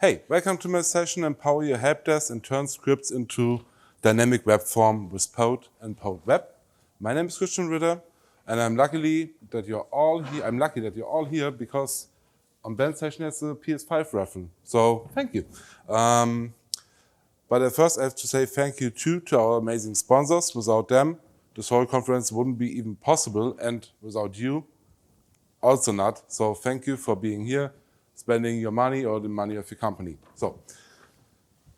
Hey, welcome to my session, Empower Your Helpdesk and Turn Scripts into Dynamic Web Form with Pode and Pode.Web. My name is RItter, and I'm lucky that you're all here because on Ben's session has a PS5 reference. So thank you. But at first I have to say thank you to our amazing sponsors. Without them, this whole conference wouldn't be even possible, and without you, also not. So thank you for being here, spending your money or the money of your company. So,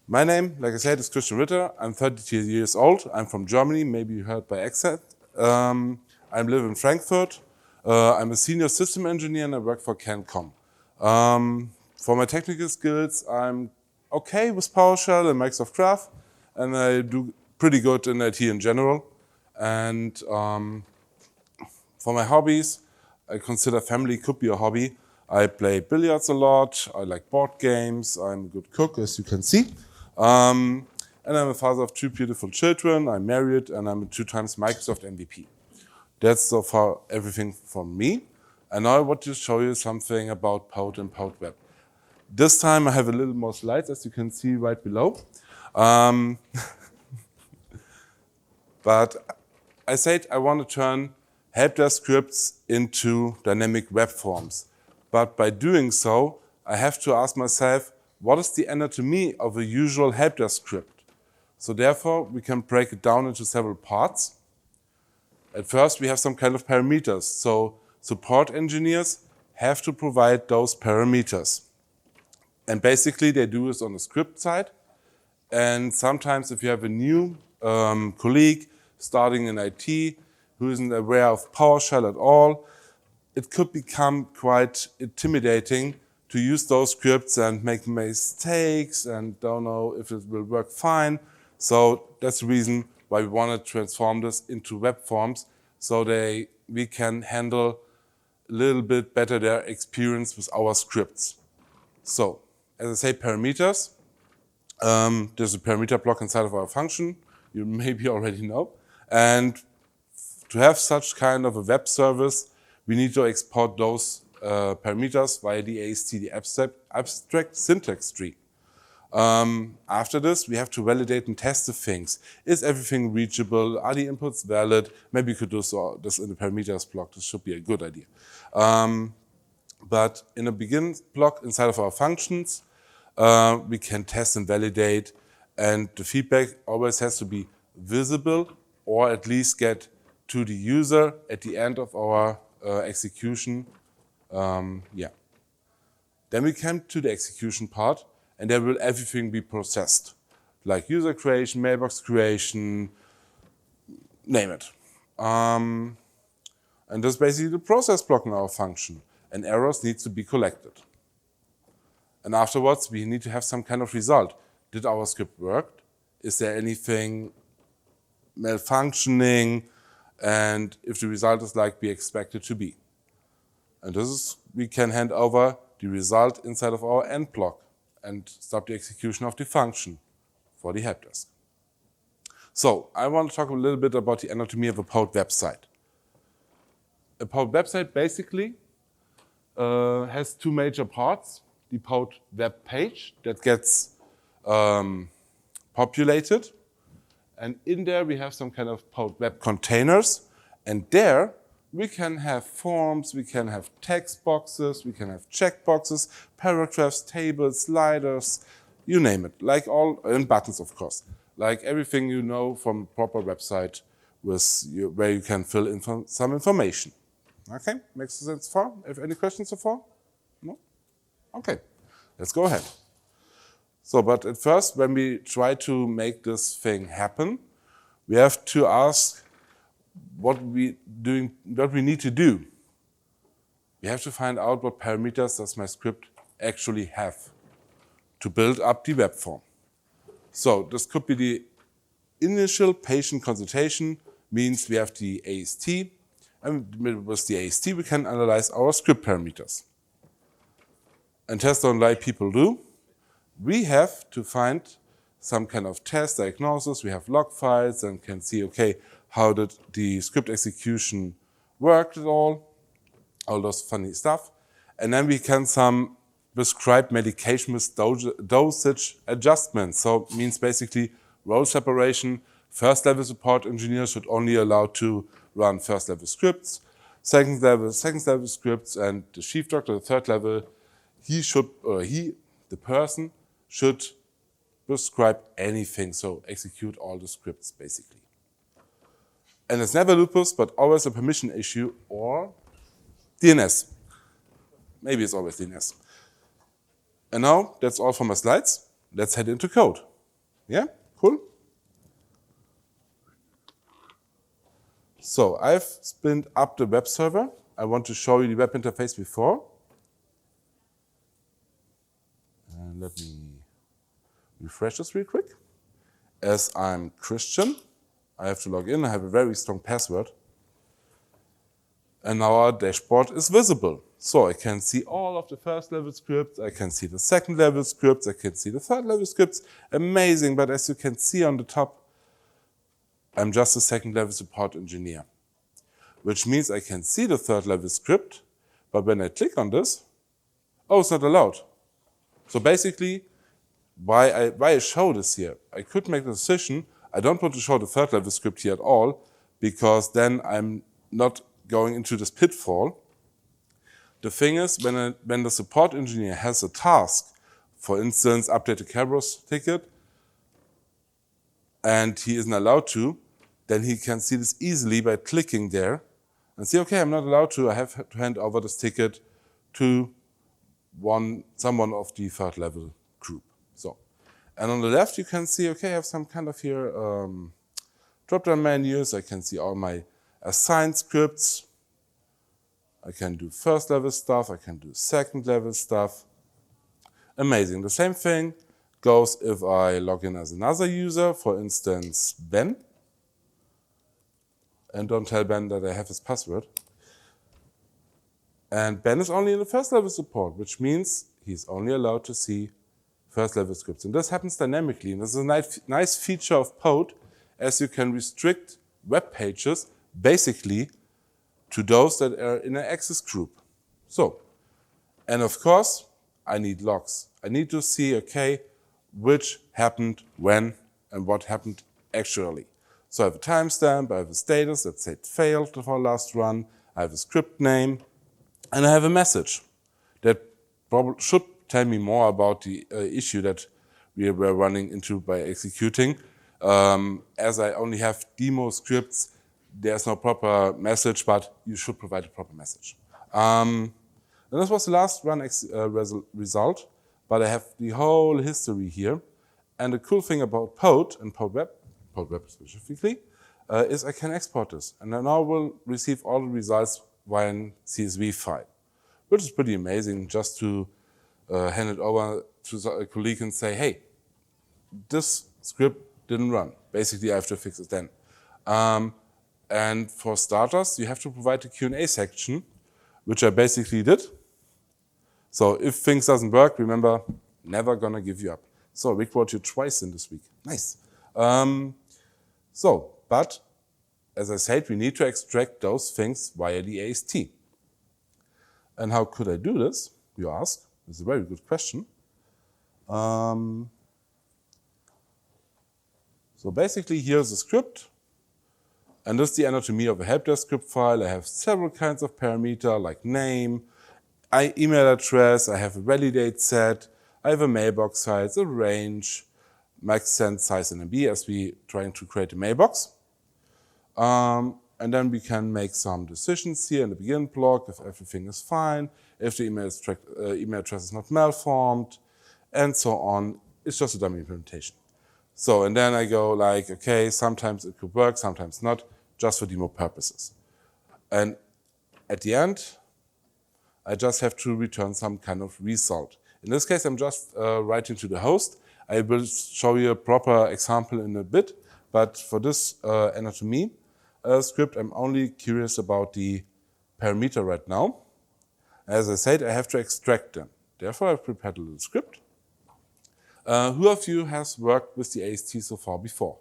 my name, like I said, is RItter. I'm 32 years old. I'm from Germany, maybe you heard by accent. I live in Frankfurt. I'm a senior system engineer and I work for CanCom. For my technical skills, I'm okay with PowerShell and Microsoft Graph, and I do pretty good in IT in general. And for my hobbies, I consider family could be a hobby. I play billiards a lot, I like board games, I'm a good cook, as you can see. And I'm a father of 2 beautiful children, I'm married, and I'm a 2 times Microsoft MVP. That's so far everything from me. And now I want to show you something about Pode and Pode.Web. This time I have a little more slides, as you can see right below. But I said I want to turn helpdesk scripts into dynamic web forms. But by doing so, I have to ask myself, what is the anatomy of a usual helpdesk script? So therefore, we can break it down into several parts. At first, we have some kind of parameters. So support engineers have to provide those parameters. And basically, they do this on the script side. And sometimes if you have a new colleague starting in IT who isn't aware of PowerShell at all, it could become quite intimidating to use those scripts and make mistakes and don't know if it will work fine. So that's the reason why we want to transform this into web forms so we can handle a little bit better their experience with our scripts. So, as I say, parameters. There's a parameter block inside of our function, you maybe already know. And to have such kind of a web service, we need to export those parameters via the AST, the abstract syntax tree. After this, we have to validate and test the things. Is everything reachable? Are the inputs valid? Maybe you could do this in the parameters block. This should be a good idea. But in a begin block inside of our functions, we can test and validate, and the feedback always has to be visible or at least get to the user at the end of our execution. Then we come to the execution part, and there will everything be processed, like user creation, mailbox creation, name it. And that's basically the process block in our function, and errors need to be collected. And afterwards, we need to have some kind of result. Did our script work? Is there anything malfunctioning? And if the result is like we expect it to be. And we can hand over the result inside of our end block and stop the execution of the function for the helpdesk. So I want to talk a little bit about the anatomy of a Pode website. A Pode website basically has 2 major parts. The Pode web page that gets populated. And in there we have some kind of Pode web containers. And there we can have forms, we can have text boxes, we can have checkboxes, paragraphs, tables, sliders, you name it. Like and buttons, of course. Like everything you know from a proper website where you can fill in some information. Okay, makes sense so far? Have any questions so far? No? Okay, let's go ahead. So, but at first, when we try to make this thing happen, we have to ask what we need to do. We have to find out what parameters does my script actually have to build up the web form. So, this could be the initial patient consultation, means we have the AST, and with the AST we can analyze our script parameters. And test on like people do. We have to find some kind of test diagnosis. We have log files and can see, okay, how did the script execution work at all those funny stuff. And then we can prescribe medication with dosage adjustment. So it means basically role separation. First level support engineer should only allow to run first level scripts, second level scripts, and the chief doctor, the third level, the person should prescribe anything, so execute all the scripts basically. And it's never lupus, but always a permission issue or DNS. Maybe it's always DNS. And now that's all for my slides. Let's head into code. Yeah, cool. So I've spinned up the web server. I want to show you the web interface before. And let me refresh this real quick. As I'm Christian, I have to log in. I have a very strong password. And now our dashboard is visible. So I can see all of the first level scripts. I can see the second level scripts. I can see the third level scripts. Amazing. But as you can see on the top, I'm just a second level support engineer, which means I can see the third level script. But when I click on this, oh, it's not allowed. So basically, why I show this here, I could make the decision, I don't want to show the third level script here at all, because then I'm not going into this pitfall. The thing is, when the support engineer has a task, for instance, update a Kerberos ticket, and he isn't allowed to, then he can see this easily by clicking there and see, okay, I'm not allowed to, I have to hand over this ticket to someone of the third level group. So, and on the left you can see, okay, I have some kind of here drop-down menus. I can see all my assigned scripts. I can do first level stuff. I can do second level stuff. Amazing. The same thing goes if I log in as another user, for instance, Ben. And don't tell Ben that I have his password. And Ben is only in the first level support, which means he's only allowed to see first level scripts. And this happens dynamically. And this is a nice feature of Pode, as you can restrict web pages basically to those that are in an access group. So, and of course, I need logs. I need to see, okay, which happened when and what happened actually. So I have a timestamp, I have a status that said failed for last run, I have a script name, and I have a message that should tell me more about the issue that we were running into by executing. As I only have demo scripts, there's no proper message, but you should provide a proper message. And this was the last run result, but I have the whole history here. And the cool thing about Pode and Pode.Web specifically, is I can export this. And I now will receive all the results via a CSV file, which is pretty amazing, just to hand it over to a colleague and say, hey, this script didn't run. Basically, I have to fix it then. And for starters, you have to provide the Q&A section, which I basically did. So if things doesn't work, remember, never gonna give you up. So we quote you twice in this week. Nice. But as I said, we need to extract those things via the AST. And how could I do this, you ask? It's a very good question. So basically, here's the script. And this is the anatomy of a helpdesk script file. I have several kinds of parameter like name, email address, I have a validate set, I have a mailbox size, a range, max send size in MB as we trying to create a mailbox. And then we can make some decisions here in the begin block if everything is fine, if the email address is not malformed, and so on. It's just a dummy implementation. So, and then I go like, okay, sometimes it could work, sometimes not, just for demo purposes. And at the end, I just have to return some kind of result. In this case, I'm just writing to the host. I will show you a proper example in a bit, but for this anatomy script, I'm only curious about the parameter right now. As I said, I have to extract them. Therefore, I've prepared a little script. Who of you has worked with the AST so far before?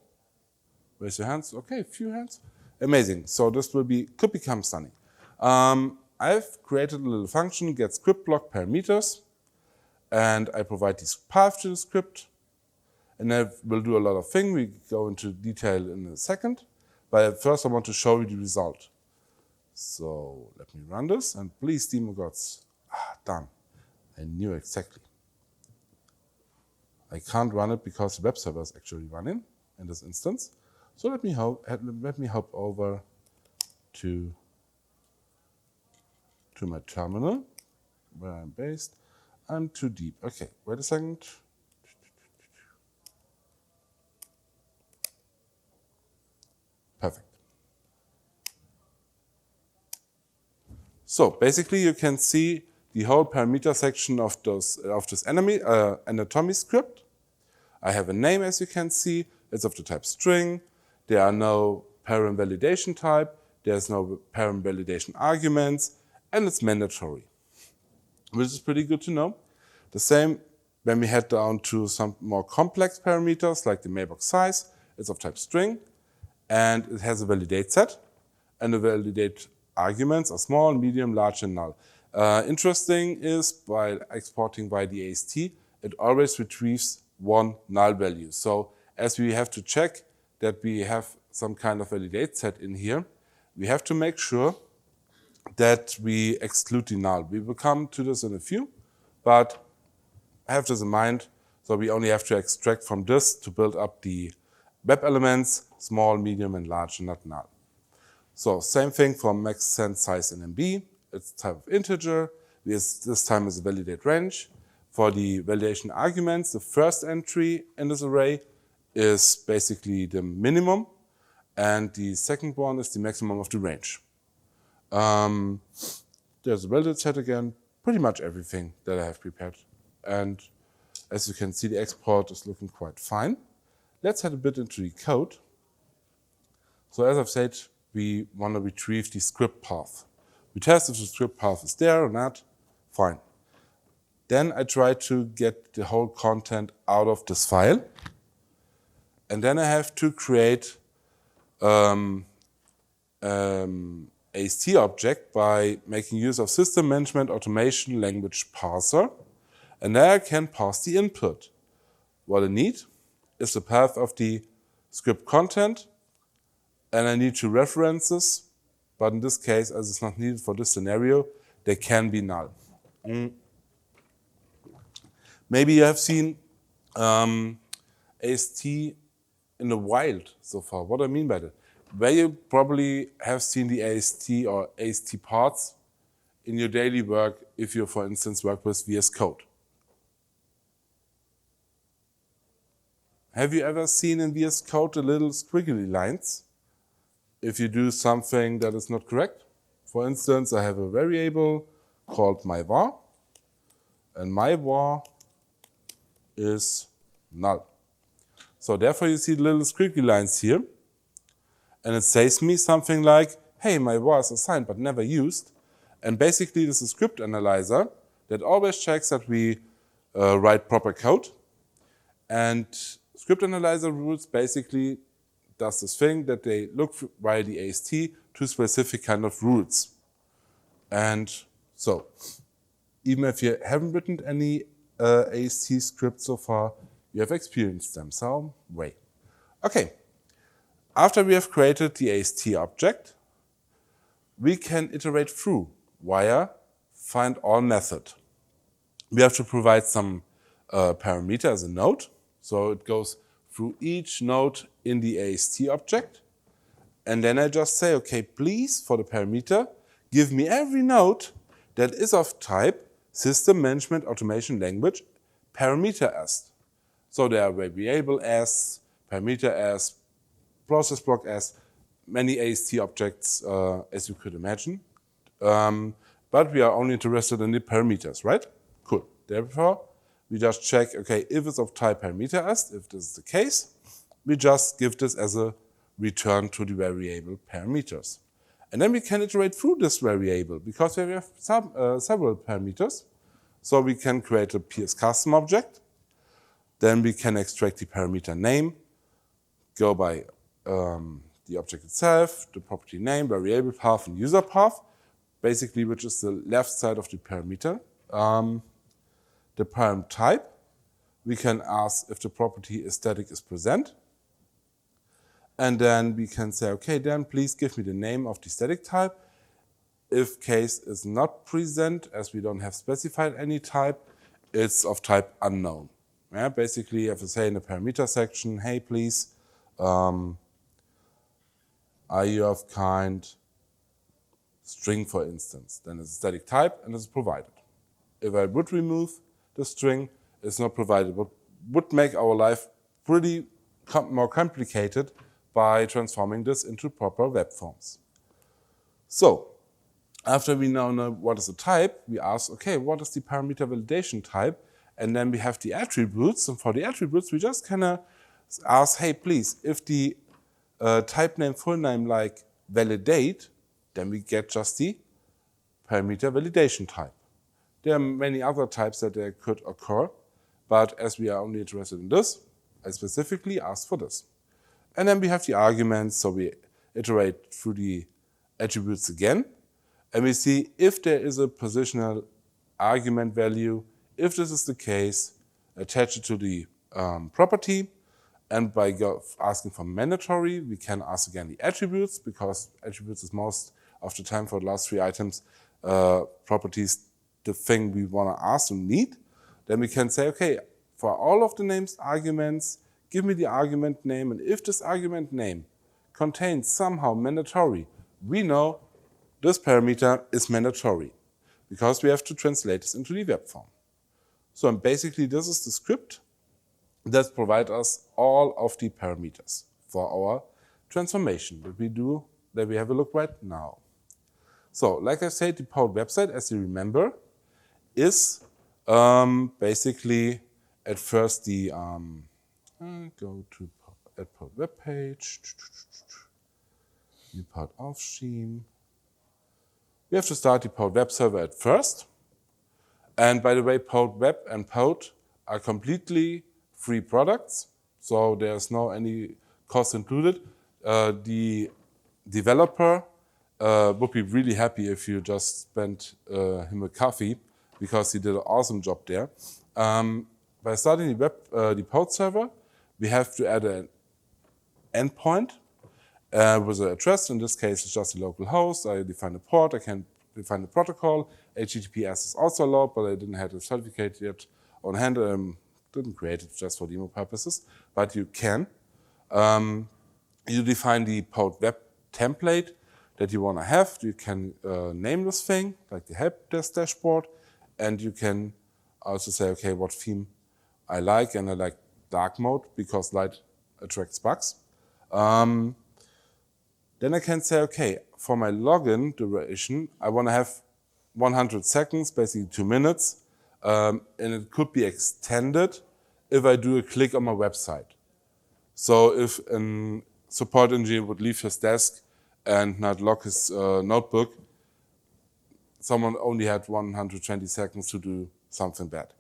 Raise your hands. Okay, a few hands. Amazing. So this could become stunning. I've created a little function, get script block parameters, and I provide this path to the script. And I will do a lot of things. We go into detail in a second. But first I want to show you the result. So let me run this, and please, demon gods, done. I knew exactly. I can't run it because the web server is actually running in this instance. So let me hop over to my terminal, where I'm based. I'm too deep. Okay, wait a second. Perfect. So basically, you can see the whole parameter section of this anatomy script. I have a name, as you can see. It's of the type string. There are no parent validation type. There's no parent validation arguments, and it's mandatory, which is pretty good to know. The same when we head down to some more complex parameters, like the mailbox size. It's of type string, and it has a validate set, and the validate arguments are small, medium, large, and null. Interesting is, by exporting by the AST, it always retrieves one null value. So as we have to check that we have some kind of validate set in here, we have to make sure that we exclude the null. We will come to this in a few, but have this in mind. So we only have to extract from this to build up the web elements, small, medium, and large, and not null. So same thing for max send size in MB. It's type of integer. This time is a validate range. For the validation arguments, the first entry in this array is basically the minimum, and the second one is the maximum of the range. There's a validate set again, pretty much everything that I have prepared. And as you can see, the export is looking quite fine. Let's head a bit into the code. So as I've said, we want to retrieve the script path. We test if the script path is there or not. Fine. Then I try to get the whole content out of this file. And then I have to create AST object by making use of system management automation language parser. And there I can parse the input. What I need is the path of the script content, and I need two references, but in this case, as it's not needed for this scenario, they can be null. Maybe you have seen AST in the wild so far. What do I mean by that? Where you probably have seen the AST or AST parts in your daily work if you, for instance, work with VS Code. Have you ever seen in VS Code the little squiggly lines if you do something that is not correct? For instance, I have a variable called myVar, and myVar is null. So therefore you see the little squiggly lines here, and it says me something like, hey, myVar is assigned but never used. And basically this is a script analyzer that always checks that we write proper code. And script analyzer rules basically does this thing that they look via the AST to specific kind of rules. And so, even if you haven't written any AST scripts so far, you have experienced them some way. Okay, after we have created the AST object, we can iterate through via findAll method. We have to provide some parameter as a node. So it goes through each node in the AST object. And then I just say, okay, please, for the parameter, give me every node that is of type System Management Automation Language parameter AST. So there are variable AST, parameter AST, process block AST, many AST objects, as you could imagine. But we are only interested in the parameters, right? Cool. Therefore, we just check, okay, if it's of type parameter AST, if this is the case, we just give this as a return to the variable parameters. And then we can iterate through this variable because we have several parameters. So we can create a PS custom object. Then we can extract the parameter name, go by the object itself, the property name, variable path, and user path, basically which is the left side of the parameter. the param type. We can ask if the property is static is present. And then we can say, okay, then please give me the name of the static type. If case is not present, as we don't have specified any type, it's of type unknown. Yeah, basically, if I say in the parameter section, hey, please, are you of kind string, for instance, then it's a static type and it's provided. If I would remove the string, it's not provided, but would make our life pretty more complicated by transforming this into proper web forms. So, after we now know what is the type, we ask, okay, what is the parameter validation type? And then we have the attributes, and for the attributes, we just kind of ask, hey, please, if the type name, full name like validate, then we get just the parameter validation type. There are many other types that could occur, but as we are only interested in this, I specifically ask for this. And then we have the arguments, so we iterate through the attributes again, and we see if there is a positional argument value. If this is the case, attach it to the property, and by asking for mandatory, we can ask again the attributes, because attributes is most of the time for the last three items, properties, the thing we want to ask and need. Then we can say, okay, for all of the names arguments, give me the argument name, and if this argument name contains somehow mandatory, we know this parameter is mandatory, because we have to translate this into the web form. So basically this is the script that provides us all of the parameters for our transformation that we have a look right now. So like I said, the Pode website, as you remember, is basically at first the go to Pode web page, new Pode Aufschreiben. We have to start the Pode web server at first. And by the way, Pode web and Pode are completely free products, so there's no any cost included. The developer would be really happy if you just spent him a coffee, because he did an awesome job there. By starting the Pode server, we have to add an endpoint with an address. In this case, it's just a local host. I define the port. I can define the protocol. HTTPS is also allowed, but I didn't have the certificate yet on hand. Didn't create it just for demo purposes, but you can. You define the Pode web template that you want to have. You can name this thing, like the Helpdesk dashboard, and you can also say, okay, what theme I like, and I like dark mode because light attracts bugs. Then I can say, okay, for my login duration, I want to have 100 seconds, basically 2 minutes, and it could be extended if I do a click on my website. So if a support engineer would leave his desk and not lock his notebook, someone only had 120 seconds to do something bad.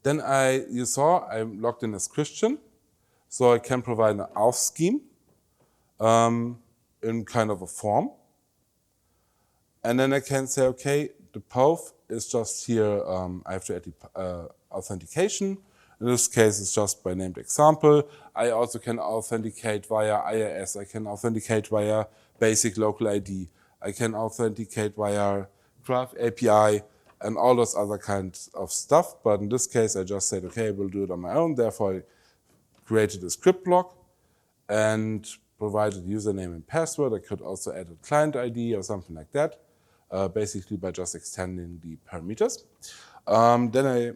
Then you saw I'm logged in as Christian, so I can provide an auth scheme in kind of a form. And then I can say, okay, the path is just here, I have to add the authentication. In this case, it's just by named example. I also can authenticate via IIS. I can authenticate via basic local ID. I can authenticate via Graph API and all those other kinds of stuff. But in this case, I just said, okay, I will do it on my own. Therefore, I created a script block and provided username and password. I could also add a client ID or something like that, basically by just extending the parameters. Then I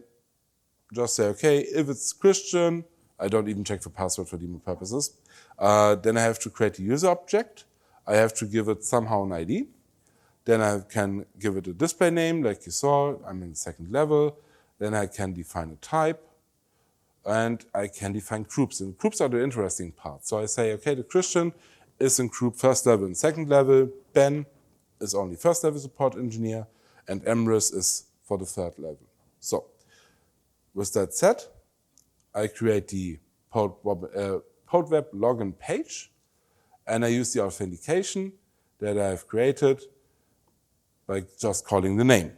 just say, okay, if it's Christian, I don't even check for password for demo purposes. Then I have to create a user object. I have to give it somehow an ID. Then I can give it a display name, like you saw. I'm in the second level. Then I can define a type. And I can define groups. And groups are the interesting part. So I say, okay, the Christian is in group first level and second level. Ben is only first level support engineer. And Emrys is for the third level. So with that said, I create the Pode web login page. And I use the authentication that I've created by just calling the name.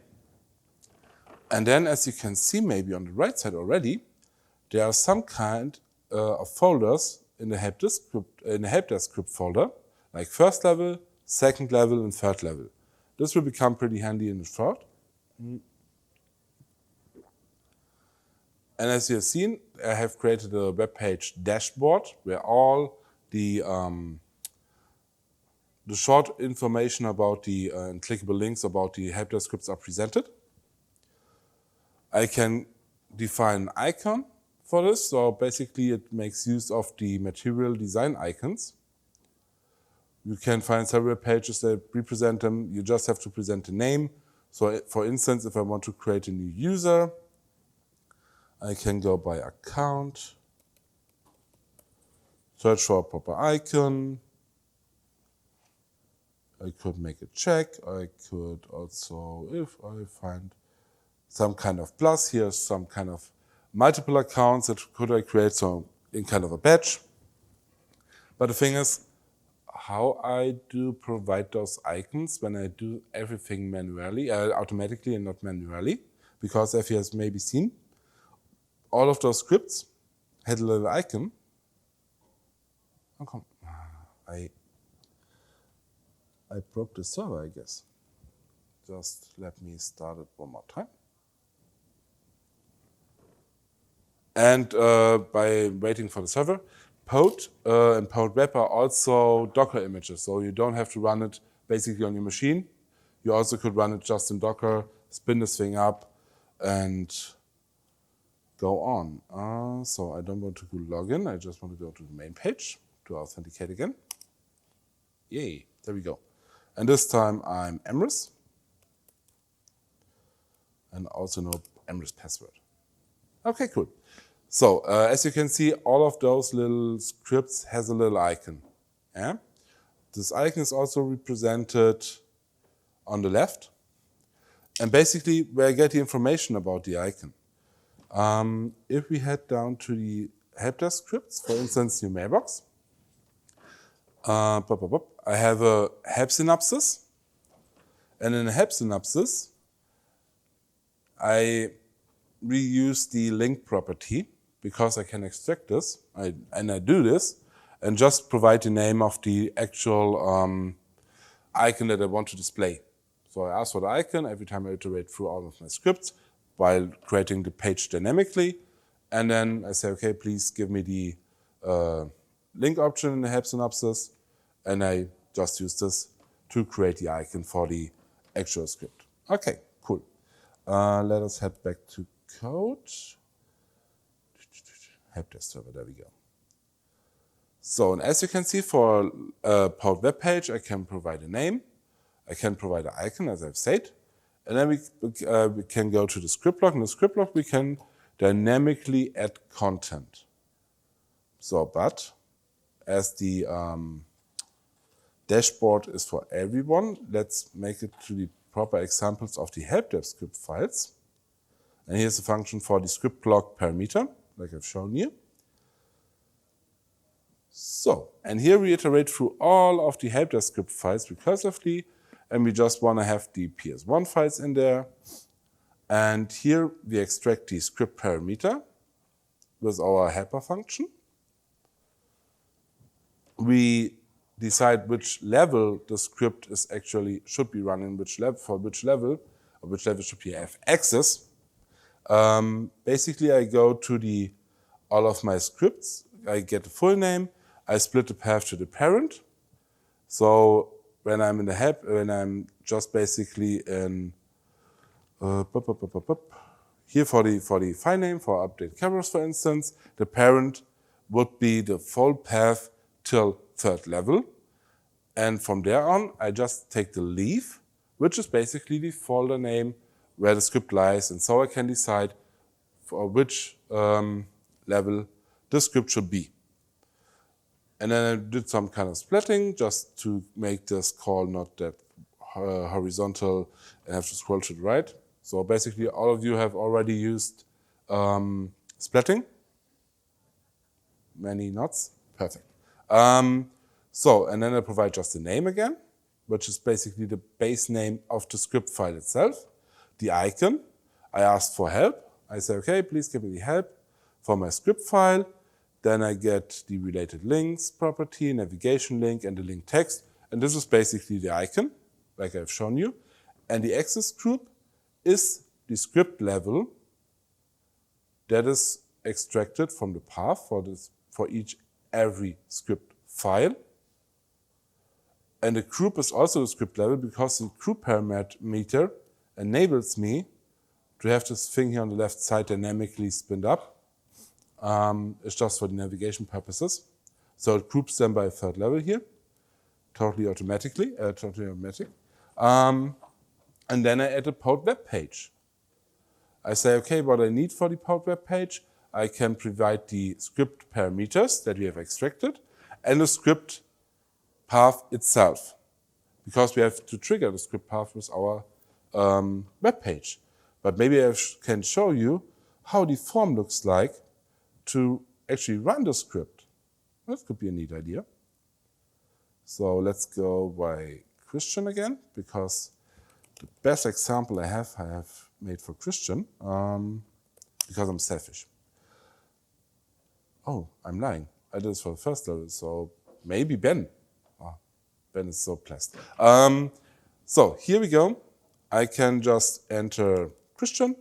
And then, as you can see maybe on the right side already, there are some kind of folders in the helpdesk script folder, like first level, second level, and third level. This will become pretty handy in the short. And as you have seen, I have created a web page dashboard where all the short information about the clickable links about the helpdesk scripts are presented. I can define an icon for this, so basically it makes use of the material design icons. You can find several pages that represent them. You just have to present the name. So for instance, if I want to create a new user, I can go by account, search for a proper icon. I could make a check. I could also, if I find some kind of plus, here's some kind of multiple accounts that could I create, so in kind of a batch. But the thing is, how I do provide those icons when I do everything manually, automatically and not manually, because if you have maybe seen, all of those scripts had a little icon. Oh, come. I broke the server, I guess. Just let me start it one more time. And by waiting for the server, Pode and Pode.Web are also Docker images, so you don't have to run it basically on your machine. You also could run it just in Docker, spin this thing up, and go on. So I don't want to go login, I just want to go to the main page to authenticate again. Yay, there we go. And this time I'm Emrys, and also no Emrys password. Okay, cool. So as you can see, all of those little scripts has a little icon. Yeah? This icon is also represented on the left. And basically, where I get the information about the icon. If we head down to the helpdesk scripts, for instance, new mailbox, I have a help synopsis. And in a help synopsis, I reuse the link property because I can extract this, and I do this, and just provide the name of the actual icon that I want to display. So I ask for the icon every time I iterate through all of my scripts while creating the page dynamically, and then I say, okay, please give me the link option in the help synopsis, and I just use this to create the icon for the actual script. Okay, cool. Let us head back to code. Helpdesk server, there we go. So, and as you can see, for a Pode web page, I can provide a name, I can provide an icon, as I've said, and then we can go to the script block. In the script block, we can dynamically add content. So, but as the dashboard is for everyone, let's make it to the proper examples of the helpdesk script files. And here's the function for the script block parameter, like I've shown you. So, and here we iterate through all of the helpdesk script files recursively, and we just want to have the PS1 files in there. And here we extract the script parameter with our helper function. We decide which level the script is actually should be running, which level should be have access. Basically, I go to all of my scripts. I get the full name. I split the path to the parent. So when I'm in the help, when I'm just basically in here for the file name for update cameras, for instance, the parent would be the full path till third level. And from there on, I just take the leaf, which is basically the folder name where the script lies. And so I can decide for which level the script should be. And then I did some kind of splitting just to make this call not that horizontal and have to scroll to the right. So basically, all of you have already used splitting. Many nods. Perfect. So, and then I provide just the name again, which is basically the base name of the script file itself, the icon. I ask for help. I say, okay, please give me the help for my script file. Then I get the related links property, navigation link, and the link text. And this is basically the icon, like I've shown you. And the access group is the script level that is extracted from the path for every script file. And the group is also the script level because the group parameter enables me to have this thing here on the left side dynamically spinned up. It's just for the navigation purposes. So it groups them by a third level here, totally automatic. And then I add a Pode web page. I say, okay, what I need for the Pode web page, I can provide the script parameters that we have extracted and the script path itself, because we have to trigger the script path with our web page. But maybe I can show you how the form looks like to actually run the script. That could be a neat idea. So let's go by Christian again, because the best example I have made for Christian, because I'm selfish. Oh, I'm lying. I did this for the first level, so maybe Ben. Oh, Ben is so blessed. So here we go. I can just enter Christian.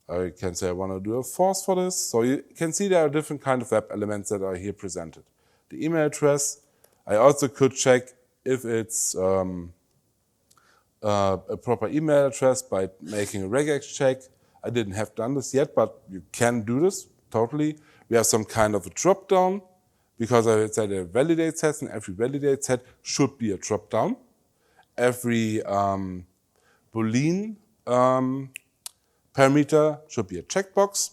I can say I want to do a force for this. So you can see there are different kinds of web elements that are here presented. The email address. I also could check if it's a proper email address by making a regex check. I didn't have done this yet, but you can do this totally. We have some kind of a drop-down, because I said a validate set, and every validate set should be a drop-down. Every Boolean parameter should be a checkbox.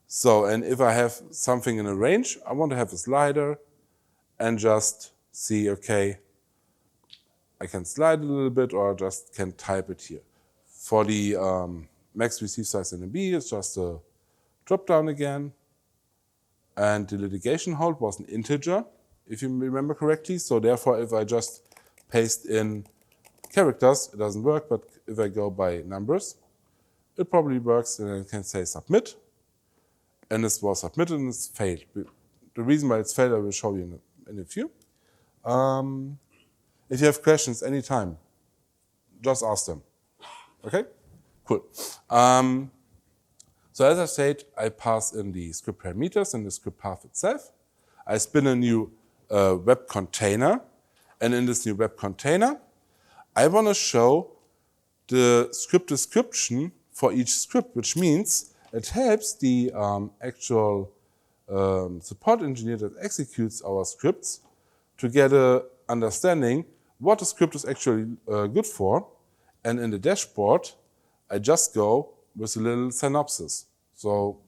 So, and if I have something in a range, I want to have a slider and just see, okay, I can slide a little bit or just can type it here. For the max receive size in a B, it's just a drop down again. And the litigation hold was an integer, if you remember correctly. So therefore, if I just paste in characters, it doesn't work. But if I go by numbers, it probably works. And I can say submit. And this was submitted and it's failed. The reason why it's failed, I will show you in a few. If you have questions anytime, just ask them. Okay? Cool. So as I said, I pass in the script parameters and the script path itself. I spin a new web container. And in this new web container, I want to show the script description for each script, which means it helps the actual support engineer that executes our scripts to get an understanding what the script is actually good for. And in the dashboard, I just go with a little synopsis. So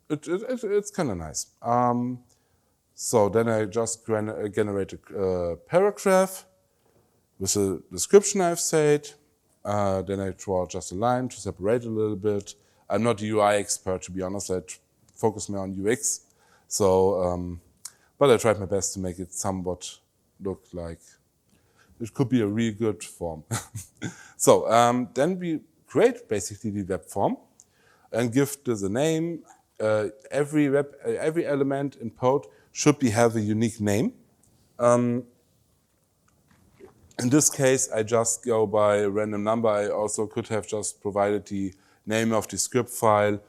it's kind of nice. So then I just generate a paragraph with a description I've said. Then I draw just a line to separate a little bit. I'm not a UI expert, to be honest. I focus more on UX. So, but I tried my best to make it somewhat look like it could be a really good form. So then we create basically the web form and give this a name. Every element in Pode should have a unique name. In this case, I just go by a random number. I also could have just provided the name of the script file.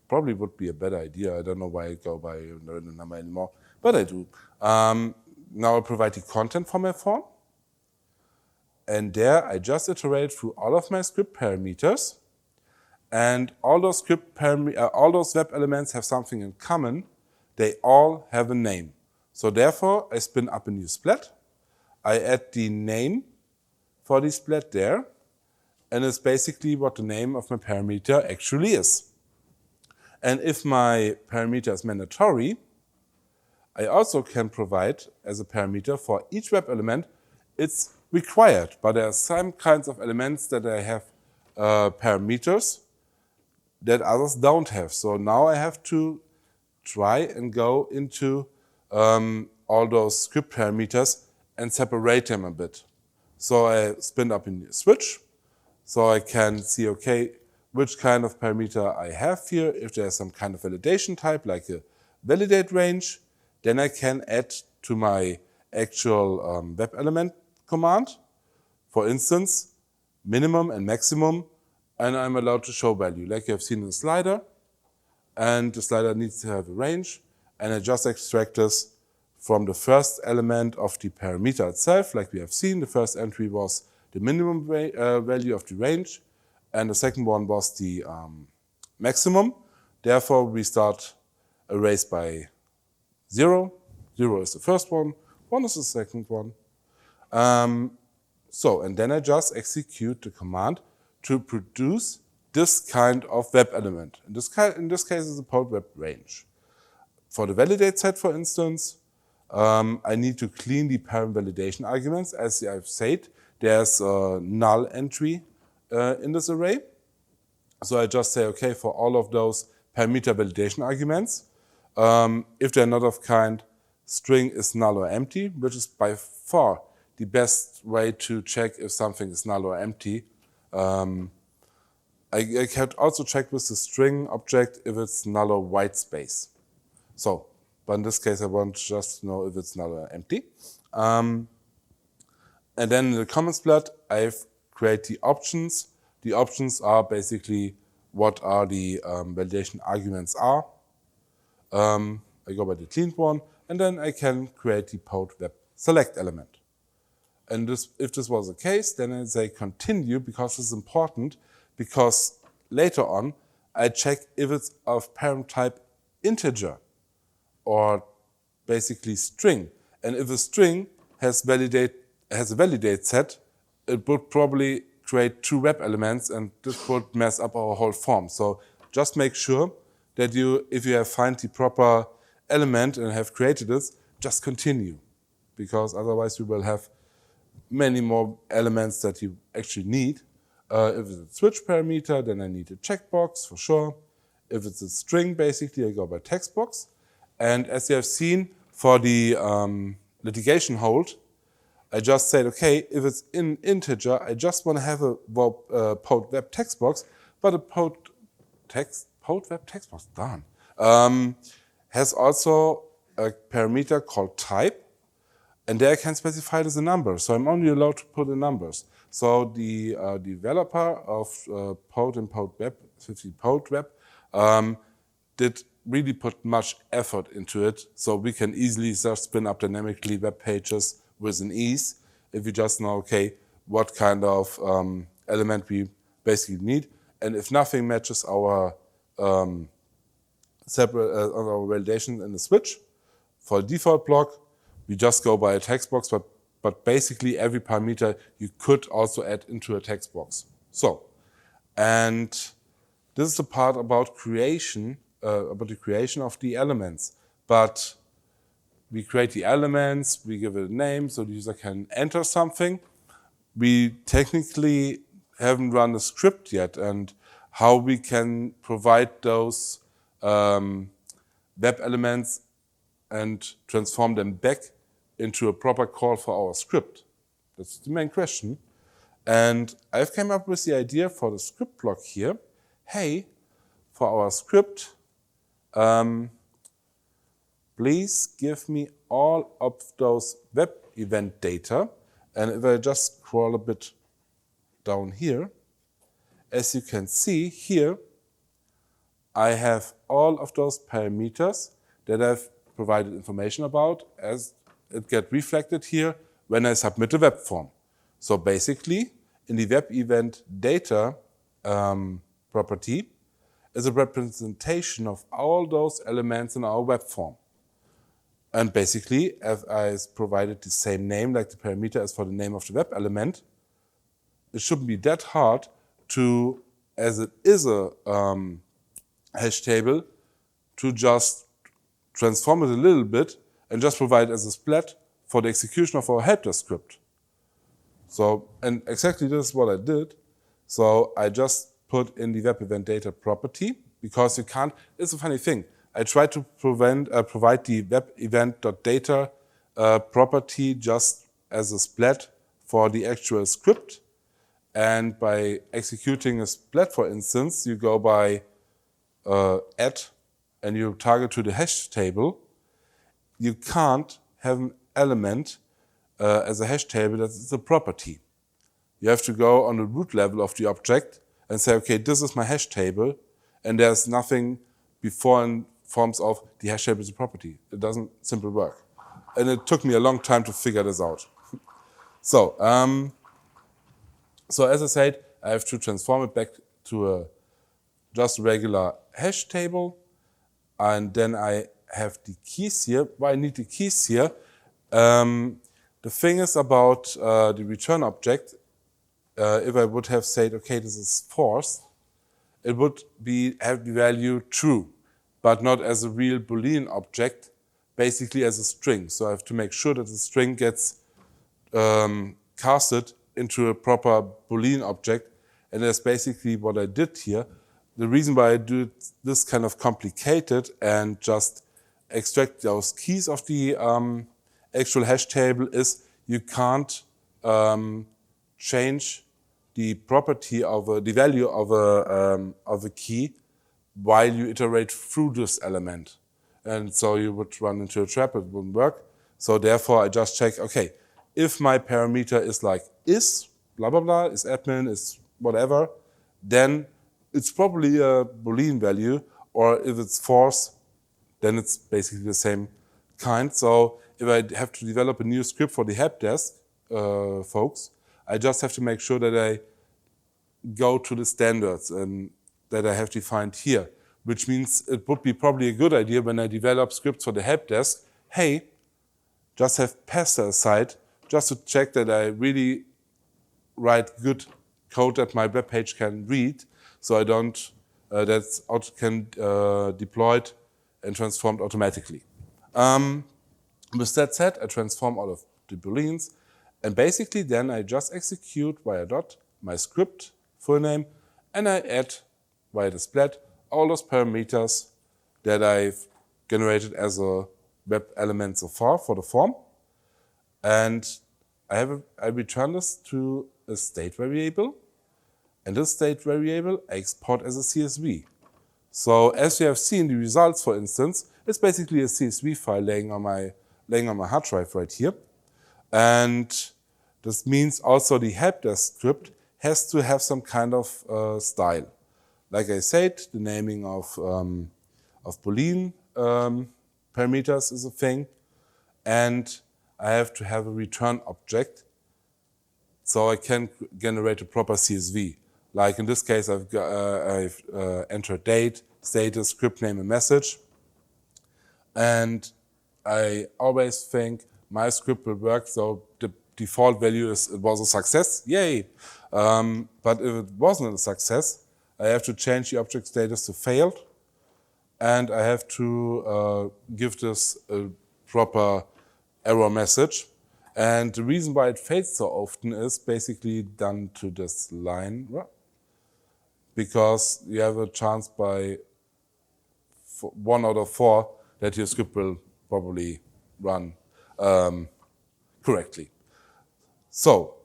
Probably would be a better idea. I don't know why I go by a random number anymore, but I do. Now I provide the content for my form. And there I just iterate through all of my script parameters. And all those all those web elements have something in common. They all have a name. So therefore, I spin up a new splat. I add the name for the splat there. And it's basically what the name of my parameter actually is. And if my parameter is mandatory, I also can provide as a parameter for each web element, it's required. But there are some kinds of elements that I have parameters that others don't have. So now I have to try and go into all those script parameters and separate them a bit. So I spin up a new switch, So I can see, okay, which kind of parameter I have here. If there's some kind of validation type, like a validate range, then I can add to my actual web element command, for instance, minimum and maximum, and I'm allowed to show value, like you have seen in the slider. And the slider needs to have a range, and I just extract this from the first element of the parameter itself. Like we have seen, the first entry was the minimum value of the range, and the second one was the maximum. Therefore, we start arrays by 0. 0 is the first one, 1 is the second one. And then I just execute the command to produce this kind of web element. In this case, it's a Pode.Web range. For the validate set, for instance, I need to clean the parent validation arguments. As I've said, there's a null entry in this array. So I just say, okay, for all of those parameter validation arguments, if they're not of kind string is null or empty, which is by far the best way to check if something is null or empty. I can also check with the string object if it's null or white space. So, but in this case, I want just to know if it's null or empty. And then in the comments plot, I've created the options. The options are basically what are the validation arguments are. I go by the cleaned one, and then I can create the Pode.Web select element. And if this was the case, then I say continue, because it's important, because later on I check if it's of parent type integer or basically string. And if a string has a validate set, it would probably create 2 web elements, and this would mess up our whole form. So just make sure that if you have found the proper element and have created this, just continue, because otherwise you will have many more elements that you actually need. If it's a switch parameter, then I need a checkbox for sure. If it's a string, basically, I go by text box. And as you have seen for the litigation hold, I just said, okay, if it's in integer, I just want to have a Pode.Web text box, but a Pode.Web text box, darn, has also a parameter called type, and there I can specify it as a number. So I'm only allowed to put in numbers. So the developer of Pode and Pode.Web, Pode.Web, did really put much effort into it. So we can easily just spin up dynamically web pages with an ease if you just know, okay, what kind of element we basically need. And if nothing matches our our validation in the switch, for default block, we just go by a text box, but basically every parameter you could also add into a text box. So, and this is the part about creation, about the creation of the elements. But we create the elements, we give it a name so the user can enter something. We technically haven't run a script yet, and how we can provide those web elements and transform them back into a proper call for our script. That's the main question. And I've come up with the idea for the script block here. Hey, for our script, please give me all of those web event data. And if I just scroll a bit down here, as you can see here, I have all of those parameters that I've provided information about as it gets reflected here when I submit the web form. So basically, in the web event data property is a representation of all those elements in our web form. And basically, as I provided the same name like the parameter as for the name of the web element, it shouldn't be that hard to, as it is a hash table, to just transform it a little bit and just provide it as a splat for the execution of our Helpdesk script. So, and exactly this is what I did. So I just put in the web event data property, because you can't, it's a funny thing. I tried to provide the web event.data property just as a splat for the actual script. And by executing a splat, for instance, you go by add and you target to the hash table. You can't have an element as a hash table that is a property. You have to go on the root level of the object and say, okay, this is my hash table, and there's nothing before in forms of the hash table is a property. It doesn't simply work. And it took me a long time to figure this out. So as I said, I have to transform it back to a just regular hash table, and then I have the keys here. Why I need the keys here? The thing is about the return object. If I would have said, okay, this is false, it would have the value true, but not as a real Boolean object, basically as a string. So I have to make sure that the string gets casted into a proper Boolean object, and that's basically what I did here. The reason why I do this kind of complicated and just extract those keys of the actual hash table is you can't change the property of the value of a key while you iterate through this element. And so you would run into a trap, it wouldn't work. So therefore I just check, okay, if my parameter is like is, blah, blah, blah, is admin, is whatever, then it's probably a Boolean value, or if it's false, then it's basically the same kind. So if I have to develop a new script for the Helpdesk folks, I just have to make sure that I go to the standards and that I have defined here, which means it would be probably a good idea when I develop scripts for the Helpdesk, hey, just have pasta aside, just to check that I really write good code that my web page can read, so I don't, that's can deployed and transformed automatically. With that said, I transform all of the booleans, and basically then I just execute via dot my script full name, and I add via the splat all those parameters that I've generated as a web element so far for the form, and I return this to a state variable, and this state variable I export as a CSV. So as you have seen the results, for instance, it's basically a CSV file laying on my hard drive right here. And this means also the Helpdesk script has to have some kind of style. Like I said, the naming of Boolean parameters is a thing, and I have to have a return object so I can generate a proper CSV. Like in this case, I've entered date, status, script name, and message. And I always think my script will work, so the default value is it was a success, yay. But if it wasn't a success, I have to change the object status to failed, and I have to give this a proper error message. And the reason why it fails so often is basically done to this line, because you have a chance by 1 out of 4 that your script will probably run correctly. So,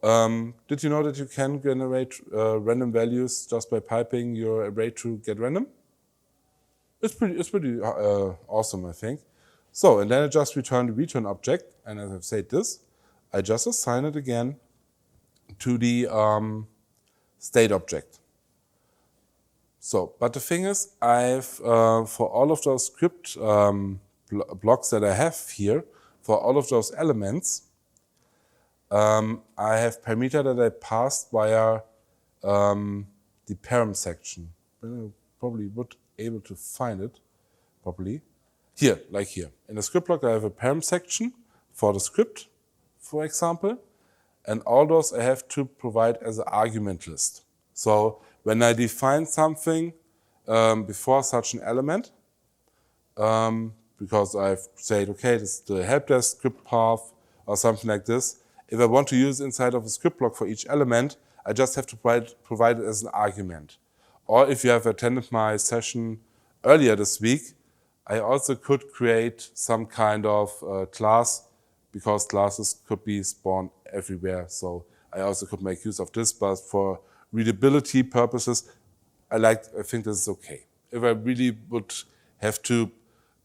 did you know that you can generate random values just by piping your array to get random? It's pretty awesome, I think. So, and then I just return the return object, and as I've said this, I just assign it again to the state object. So, but the thing is, I've for all of those script blocks that I have here, for all of those elements, I have parameter that I passed via the param section. I probably would able to find it properly. Here, like here. In the script block, I have a param section for the script, for example, and all those I have to provide as an argument list. So when I define something before such an element, because I've said, okay, this is the Helpdesk script path or something like this, if I want to use inside of a script block for each element, I just have to provide it as an argument. Or if you have attended my session earlier this week, I also could create some kind of class, because classes could be spawned everywhere. So I also could make use of this, but for readability purposes, I think this is okay. If I really would have to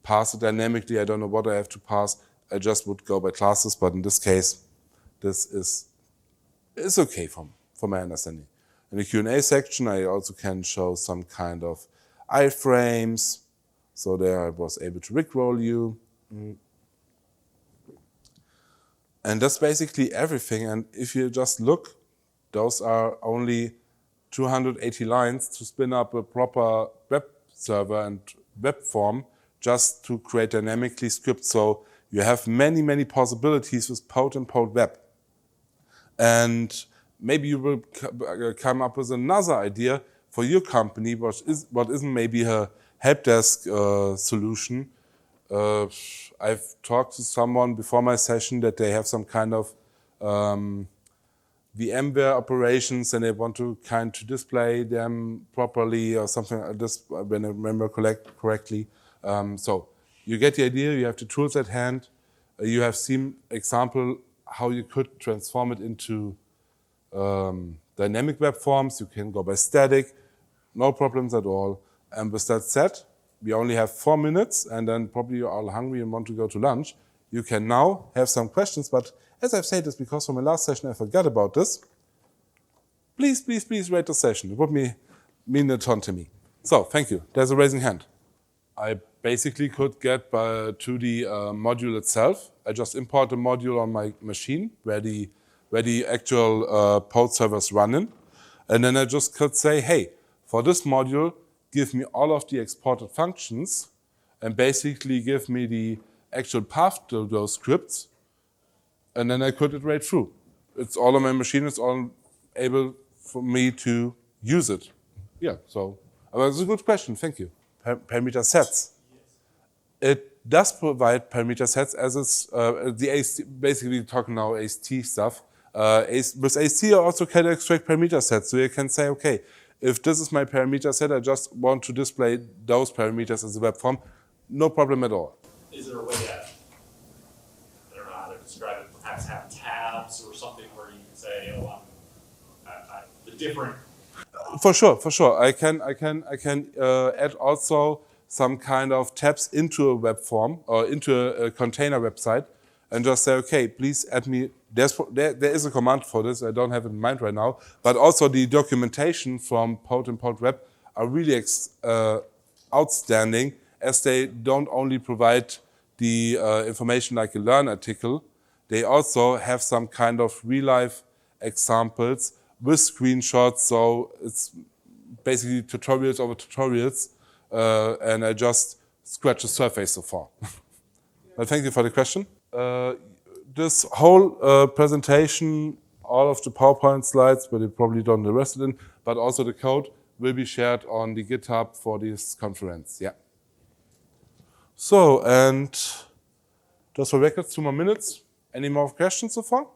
parse it dynamically, I don't know what I have to parse, I just would go by classes, but in this case, this is okay from my understanding. In the Q&A section, I also can show some kind of iframes. So there I was able to rickroll you. And that's basically everything. And if you just look, those are only 280 lines to spin up a proper web server and web form just to create dynamically scripts. So you have many, many possibilities with Pode and Pode.Web. And maybe you will come up with another idea for your company, what isn't maybe a Helpdesk solution. I've talked to someone before my session that they have some kind of VMware operations and they want to display them properly or something like this, when I remember correctly. So you get the idea, you have the tools at hand, you have seen example how you could transform it into dynamic web forms. You can go by static, no problems at all. And with that said, we only have 4 minutes and then probably you're all hungry and want to go to lunch. You can now have some questions, but as I've said this because from my last session I forgot about this. Please, please, please rate the session. It would mean a ton to me. So, thank you. There's a raising hand. I basically could get to the module itself. I just import the module on my machine where the actual Pode servers run in. And then I just could say, hey, for this module, give me all of the exported functions and basically give me the actual path to those scripts. And then I could iterate through. It's all on my machine. It's all able for me to use it. Yeah, so that's a good question. Thank you. Parameter sets. It does provide parameter sets as it's the AST, basically talking now AST stuff. With AST, you also can extract parameter sets. So you can say, okay, if this is my parameter set, I just want to display those parameters as a web form. No problem at all. Is there a way to, I don't know how to describe it, perhaps have tabs or something where you can say, oh, the different... For sure. I can add also some kind of tabs into a web form or into a container website and just say, okay, please add me. There is a command for this. I don't have it in mind right now. But also the documentation from Pode and Pode.Web are really outstanding, as they don't only provide the information like a Learn article, they also have some kind of real-life examples with screenshots. So it's basically tutorials over tutorials, and I just scratched the surface so far. But thank you for the question. This whole presentation, all of the PowerPoint slides, but you probably don't interested in, but also the code will be shared on the GitHub for this conference. Yeah. So, and just for records, 2 more minutes. Any more questions so far?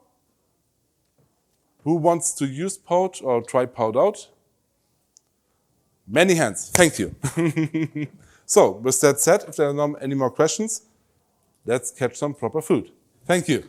Who wants to use Pode or try Pode out? Many hands. Thank you. So, with that said, if there are not any more questions, let's catch some proper food. Thank you.